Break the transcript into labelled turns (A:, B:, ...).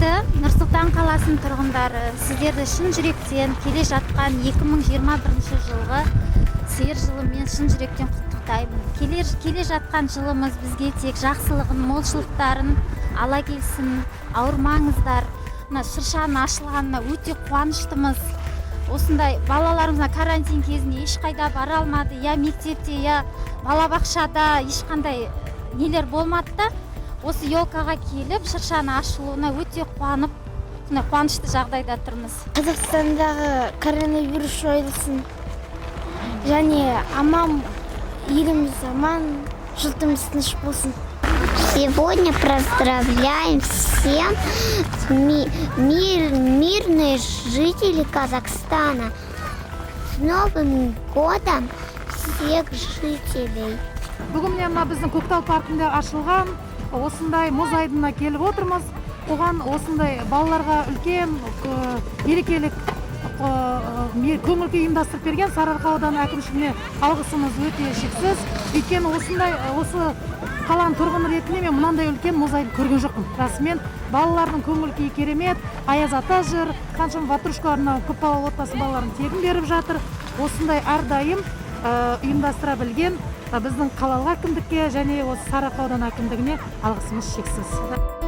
A: құрметті Нұр-Сұлтан қаласының тұрғындары, сіздерді шын жүректен келе жатқан 2021 жылғы сиыр жылымен шын жүректен құттықтаймын. Келе жатқан жылымыз бізге тек жақсылығын, молшылықтарын ала келсін, ауырмаңыздар. Шыршаның ашылғанына өте қуаныштымыз. Осындай балаларымызға карантин кезінде ешқайда бара алмады, я мектепте, я балабақшада ешқандай нелер болмады да, осы елкаға келіп шыршаның ашылуына өте қуанып, қуанышты жағдайда тұрмыз.
B: Қазақстандағы коронавирус жойылсын, және аман, еліміз аман, жұртымыз тыныш болсын.
C: Сегодня поздравляем всем мирные жители Казахстана с Новым годом всех жителей.
D: Бүгін біздің Көктал паркында ашылған осындай мұз айдынына келіп отырмыз. Оған осындай балаларға үлкен мерекелік көңіл күй ұйымдастырып берген Сарыарқа ауданы әкімшілігіне алғысымыз өте шексіз. Өйткені осы қаланың тұрғыны ретінде мен мынандай үлкен мұз айдын көрген жоқпын. Расымен балалардың көңіл күйі керемет, Аяз ата жүр, қаншама ватрушкаларына көпбалалы отбасы балаларын тегін беріп жатыр. Осындай әрдайым ұйымдастыра білген біздің қалалық әкімдікке және осы Сарыарқа ауданы әкімдігіне алғысымыз шексіз.